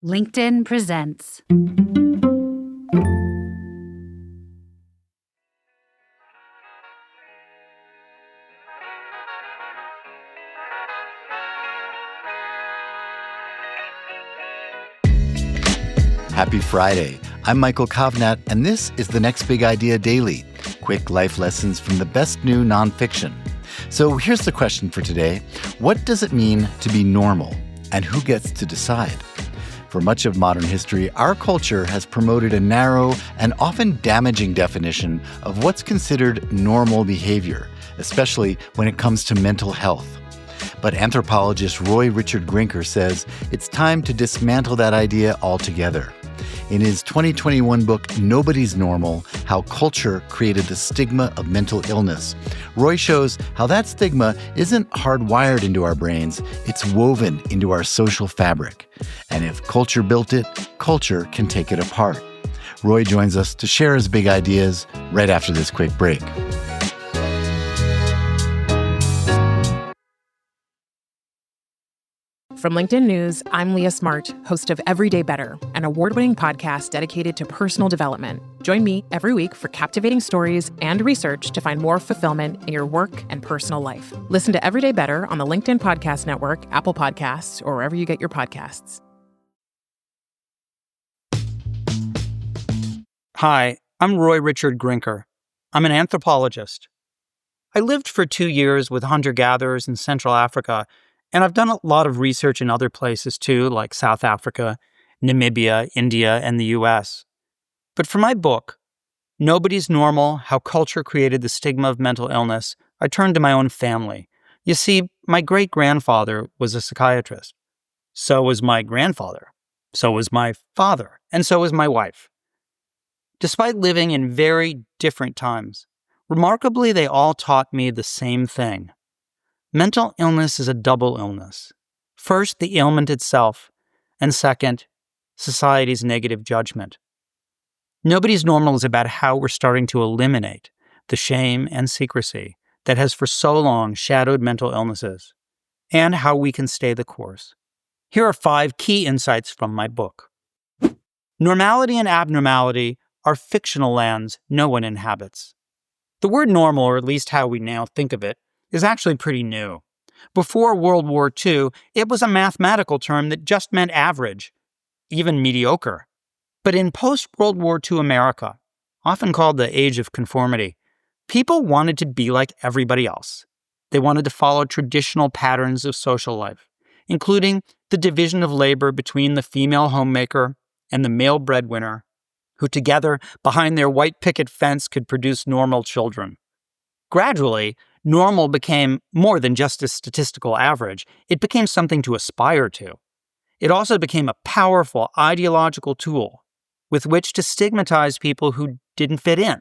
LinkedIn presents. Happy Friday. I'm Michael Kovnat, and this is the Next Big Idea Daily, quick life lessons from the best new nonfiction. So here's the question for today. What does it mean to be normal, and who gets to decide? For much of modern history, our culture has promoted a narrow and often damaging definition of what's considered normal behavior, especially when it comes to mental health. But anthropologist Roy Richard Grinker says it's time to dismantle that idea altogether. In his 2021 book, Nobody's Normal: How Culture Created the Stigma of Mental Illness, Roy shows how that stigma isn't hardwired into our brains, it's woven into our social fabric. And if culture built it, culture can take it apart. Roy joins us to share his big ideas right after this quick break. From LinkedIn News, I'm Leah Smart, host of Everyday Better, an award-winning podcast dedicated to personal development. Join me every week for captivating stories and research to find more fulfillment in your work and personal life. Listen to Everyday Better on the LinkedIn Podcast Network, Apple Podcasts, or wherever you get your podcasts. Hi, I'm Roy Richard Grinker. I'm an anthropologist. I lived for 2 years with hunter-gatherers in Central Africa, and I've done a lot of research in other places too, like South Africa, Namibia, India, and the US. But for my book, Nobody's Normal: How Culture Created the Stigma of Mental Illness, I turned to my own family. You see, my great-grandfather was a psychiatrist. So was my grandfather. So was my father. And so was my wife. Despite living in very different times, remarkably, they all taught me the same thing. Mental illness is a double illness. First, the ailment itself, and second, society's negative judgment. Nobody's Normal is about how we're starting to eliminate the shame and secrecy that has for so long shadowed mental illnesses, and how we can stay the course. Here are 5 key insights from my book. Normality and abnormality are fictional lands no one inhabits. The word normal, or at least how we now think of it, is actually pretty new. Before World War II, it was a mathematical term that just meant average, even mediocre. But in post-World War II America, often called the Age of Conformity, people wanted to be like everybody else. They wanted to follow traditional patterns of social life, including the division of labor between the female homemaker and the male breadwinner, who together, behind their white picket fence, could produce normal children. Gradually, normal became more than just a statistical average. It became something to aspire to. It also became a powerful ideological tool with which to stigmatize people who didn't fit in.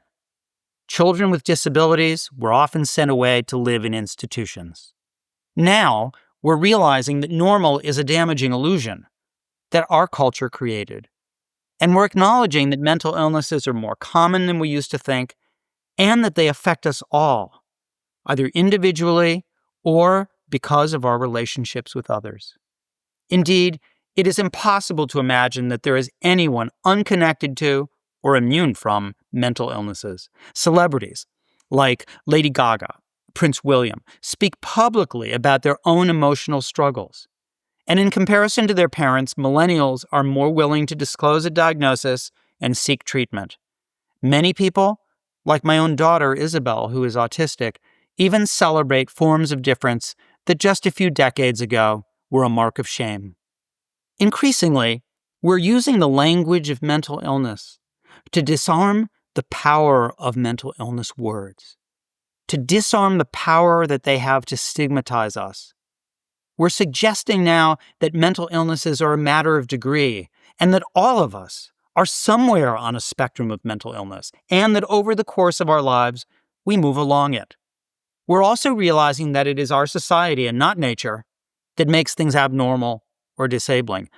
Children with disabilities were often sent away to live in institutions. Now, we're realizing that normal is a damaging illusion that our culture created. And we're acknowledging that mental illnesses are more common than we used to think, and that they affect us all, either individually or because of our relationships with others. Indeed, it is impossible to imagine that there is anyone unconnected to or immune from mental illnesses. Celebrities like Lady Gaga, Prince William, speak publicly about their own emotional struggles. And in comparison to their parents, millennials are more willing to disclose a diagnosis and seek treatment. Many people, like my own daughter Isabel, who is autistic, even celebrate forms of difference that just a few decades ago were a mark of shame. Increasingly, we're using the language of mental illness to disarm the power of mental illness words, to disarm the power that they have to stigmatize us. We're suggesting now that mental illnesses are a matter of degree, and that all of us are somewhere on a spectrum of mental illness, and that over the course of our lives, we move along it. We're also realizing that it is our society and not nature that makes things abnormal or disabling.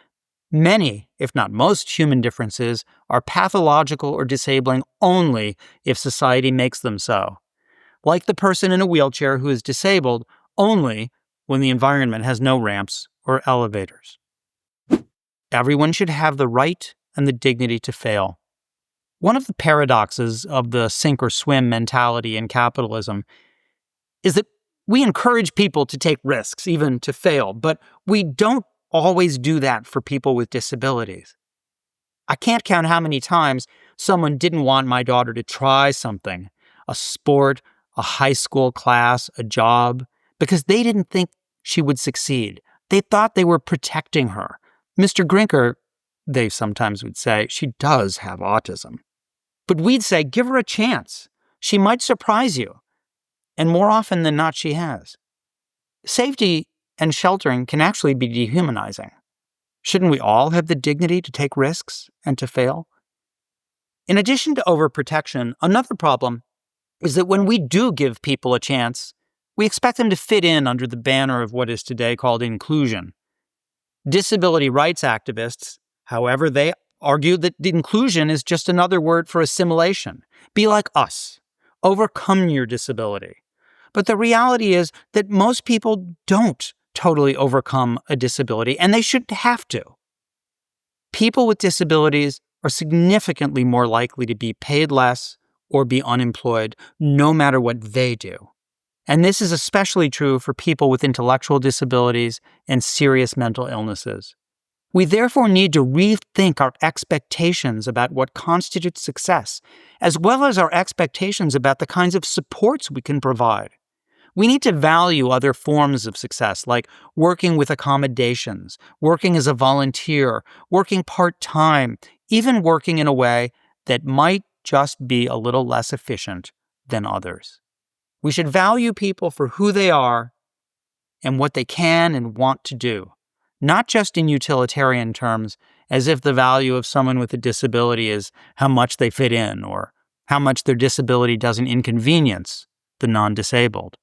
Many, if not most, human differences are pathological or disabling only if society makes them so. Like the person in a wheelchair who is disabled only when the environment has no ramps or elevators. everyone should have the right and the dignity to fail. One of the paradoxes of the sink or swim mentality in capitalism is that we encourage people to take risks, even to fail, but we don't always do that for people with disabilities. I can't count how many times someone didn't want my daughter to try something, a sport, a high school class, a job, because they didn't think she would succeed. They thought they were protecting her. Mr. Grinker, they sometimes would say, she does have autism. But we'd say, give her a chance. She might surprise you. And more often than not, she has. Safety and sheltering can actually be dehumanizing. Shouldn't we all have the dignity to take risks and to fail? In addition to overprotection, another problem is that when we do give people a chance, we expect them to fit in under the banner of what is today called inclusion. Disability rights activists, however, they argue that inclusion is just another word for assimilation. Be like us. Overcome your disability. But the reality is that most people don't totally overcome a disability, and they shouldn't have to. People with disabilities are significantly more likely to be paid less or be unemployed, no matter what they do. And this is especially true for people with intellectual disabilities and serious mental illnesses. We therefore need to rethink our expectations about what constitutes success, as well as our expectations about the kinds of supports we can provide. We need to value other forms of success, like working with accommodations, working as a volunteer, working part-time, even working in a way that might just be a little less efficient than others. We should value people for who they are and what they can and want to do, not just in utilitarian terms, as if the value of someone with a disability is how much they fit in or how much their disability doesn't inconvenience the non-disabled.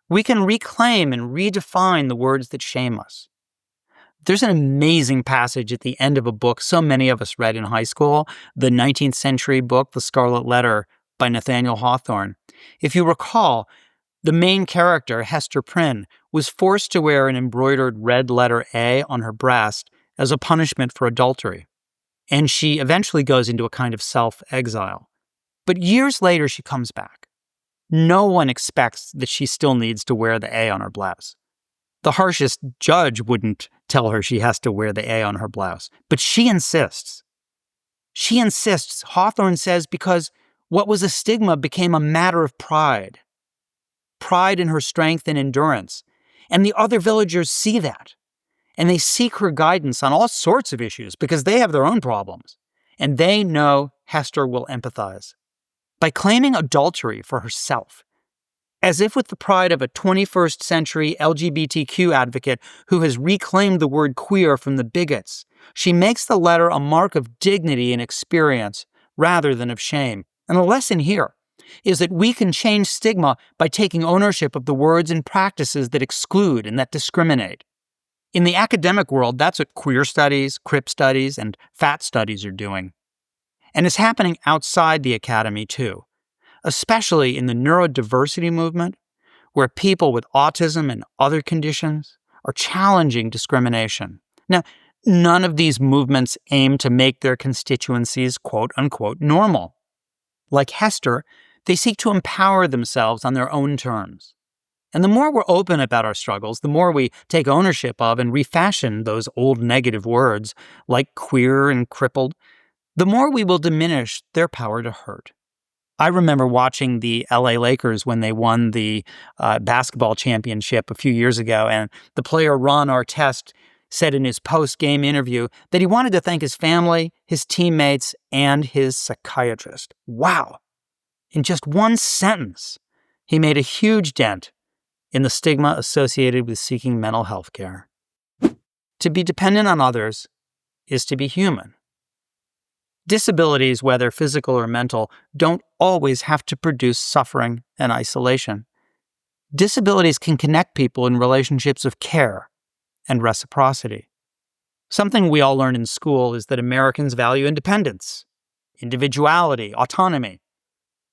We can reclaim and redefine the words that shame us. There's an amazing passage at the end of a book so many of us read in high school, the 19th century book, The Scarlet Letter by Nathaniel Hawthorne. If you recall, the main character, Hester Prynne, was forced to wear an embroidered red letter A on her breast as a punishment for adultery. And she eventually goes into a kind of self-exile. But years later, she comes back. No one expects that she still needs to wear the A on her blouse. The harshest judge wouldn't tell her she has to wear the A on her blouse, but she insists. She insists, Hawthorne says, because what was a stigma became a matter of pride. Pride in her strength and endurance. And the other villagers see that. And they seek her guidance on all sorts of issues because they have their own problems. And they know Hester will empathize. By claiming adultery for herself, as if with the pride of a 21st century LGBTQ advocate who has reclaimed the word queer from the bigots, she makes the letter a mark of dignity and experience rather than of shame. And the lesson here is that we can change stigma by taking ownership of the words and practices that exclude and that discriminate. In the academic world, that's what queer studies, crip studies, and fat studies are doing. And it's happening outside the academy, too, especially in the neurodiversity movement, where people with autism and other conditions are challenging discrimination. Now, none of these movements aim to make their constituencies quote-unquote normal. Like Hester, they seek to empower themselves on their own terms. And the more we're open about our struggles, the more we take ownership of and refashion those old negative words, like queer and crippled, the more we will diminish their power to hurt. I remember watching the LA Lakers when they won the basketball championship a few years ago, and the player Ron Artest said in his post-game interview that he wanted to thank his family, his teammates, and his psychiatrist. Wow! In just one sentence, he made a huge dent in the stigma associated with seeking mental health care. To be dependent on others is to be human. Disabilities, whether physical or mental, don't always have to produce suffering and isolation. Disabilities can connect people in relationships of care and reciprocity. Something we all learn in school is that Americans value independence, individuality, autonomy.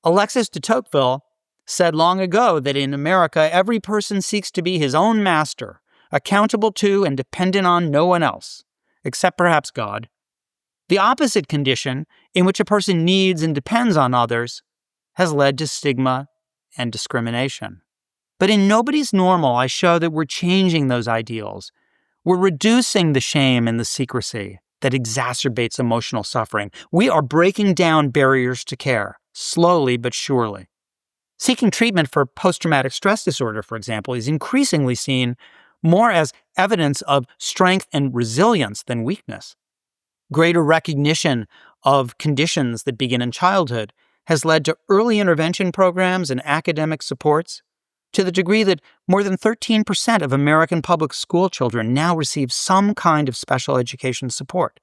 Alexis de Tocqueville said long ago that in America, every person seeks to be his own master, accountable to and dependent on no one else. except perhaps God. The opposite condition, in which a person needs and depends on others, has led to stigma and discrimination. But in Nobody's Normal, I show that we're changing those ideals. We're reducing the shame and the secrecy that exacerbates emotional suffering. We are breaking down barriers to care, slowly but surely. Seeking treatment for post-traumatic stress disorder, for example, is increasingly seen more as evidence of strength and resilience than weakness. Greater recognition of conditions that begin in childhood has led to early intervention programs and academic supports, to the degree that more than 13% of American public school children now receive some kind of special education support.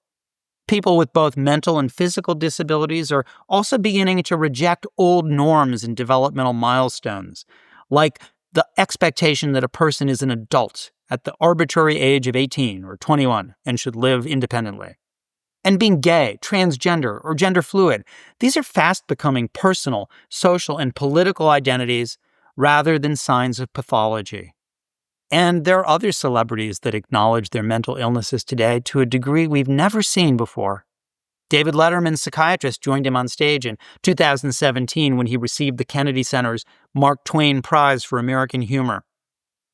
People with both mental and physical disabilities are also beginning to reject old norms and developmental milestones, like the expectation that a person is an adult at the arbitrary age of 18 or 21 and should live independently. And being gay, transgender, or gender fluid, these are fast becoming personal, social, and political identities rather than signs of pathology. And there are other celebrities that acknowledge their mental illnesses today to a degree we've never seen before. David Letterman's psychiatrist joined him on stage in 2017 when he received the Kennedy Center's Mark Twain Prize for American Humor.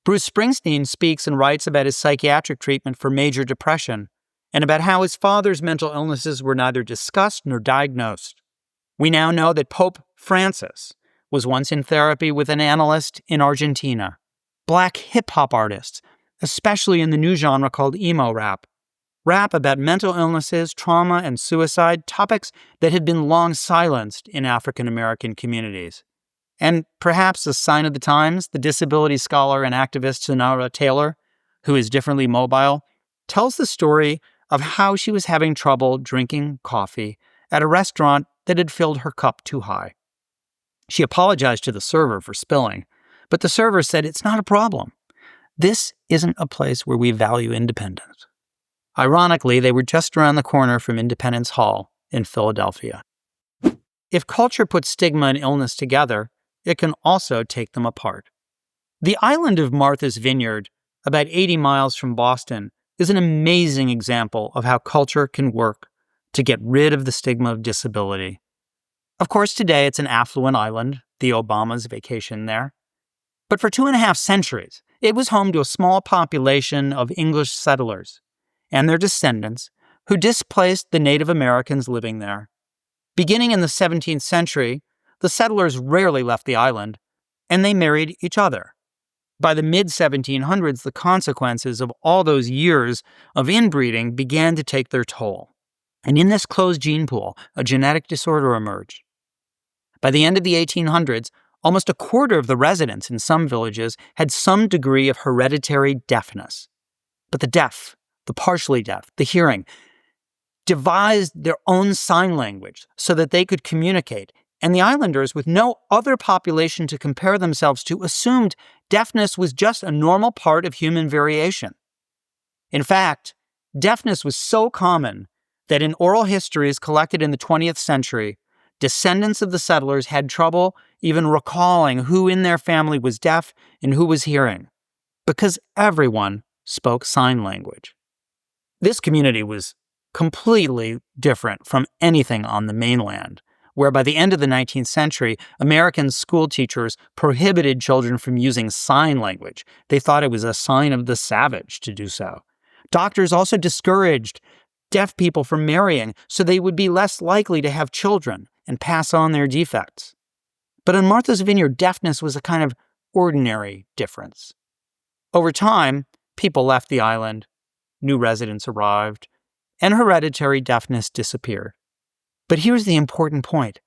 Bruce Springsteen speaks and writes about his psychiatric treatment for major depression and about how his father's mental illnesses were neither discussed nor diagnosed. We now know that Pope Francis was once in therapy with an analyst in Argentina. Black hip-hop artists, especially in the new genre called emo rap about mental illnesses, trauma, and suicide, topics that had been long silenced in African American communities. And perhaps a sign of the times, the disability scholar and activist Sonara Taylor, who is differently mobile, tells the story of how she was having trouble drinking coffee at a restaurant that had filled her cup too high. She apologized to the server for spilling, but the server said it's not a problem. This isn't a place where we value independence. Ironically, they were just around the corner from Independence Hall in Philadelphia. If culture puts stigma and illness together, it can also take them apart. The island of Martha's Vineyard, about 80 miles from Boston, is an amazing example of how culture can work to get rid of the stigma of disability. Of course, today it's an affluent island. The Obamas vacation there. But for 2.5 centuries, it was home to a small population of English settlers and their descendants who displaced the Native Americans living there. Beginning in the 17th century, the settlers rarely left the island, and they married each other. By the mid-1700s, the consequences of all those years of inbreeding began to take their toll. And in this closed gene pool, a genetic disorder emerged. By the end of the 1800s, almost a quarter of the residents in some villages had some degree of hereditary deafness. But the deaf, the partially deaf, the hearing, devised their own sign language so that they could communicate, and the islanders, with no other population to compare themselves to, assumed deafness was just a normal part of human variation. In fact, deafness was so common that in oral histories collected in the 20th century, descendants of the settlers had trouble even recalling who in their family was deaf and who was hearing, because everyone spoke sign language. This community was completely different from anything on the mainland, where by the end of the 19th century, American school teachers prohibited children from using sign language. They thought it was a sign of the savage to do so. Doctors also discouraged deaf people from marrying so they would be less likely to have children and pass on their defects. But in Martha's Vineyard, deafness was a kind of ordinary difference. Over time, people left the island, new residents arrived, and hereditary deafness disappeared. But here's the important point.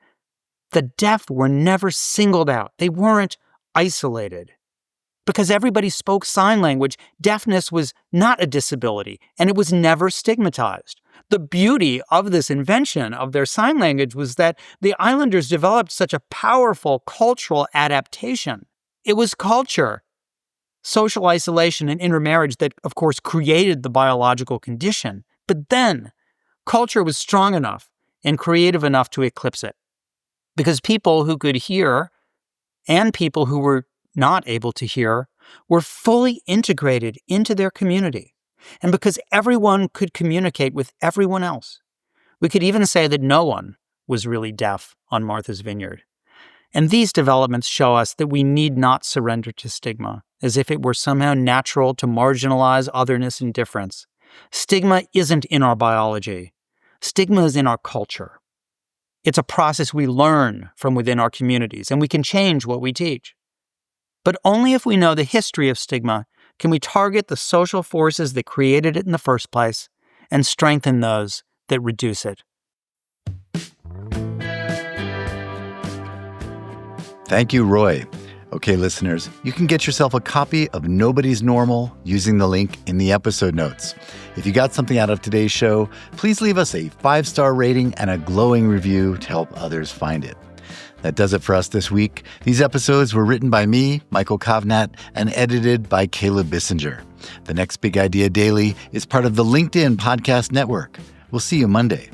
The deaf were never singled out. They weren't isolated. Because everybody spoke sign language, deafness was not a disability, and it was never stigmatized. The beauty of this invention of their sign language was that the islanders developed such a powerful cultural adaptation. It was culture, social isolation, and intermarriage that, of course, created the biological condition. But then, culture was strong enough and creative enough to eclipse it. Because people who could hear and people who were not able to hear were fully integrated into their community. and because everyone could communicate with everyone else. We could even say that no one was really deaf on Martha's Vineyard. And these developments show us that we need not surrender to stigma, as if it were somehow natural to marginalize otherness and difference. Stigma isn't in our biology. Stigma is in our culture. It's a process we learn from within our communities, and we can change what we teach. But only if we know the history of stigma can we target the social forces that created it in the first place and strengthen those that reduce it. Thank you, Roy. Okay, listeners, you can get yourself a copy of Nobody's Normal using the link in the episode notes. If you got something out of today's show, please leave us a 5-star rating and a glowing review to help others find it. That does it for us this week. These episodes were written by me, Michael Kovnat, and edited by Caleb Bissinger. The Next Big Idea Daily is part of the LinkedIn Podcast Network. We'll see you Monday.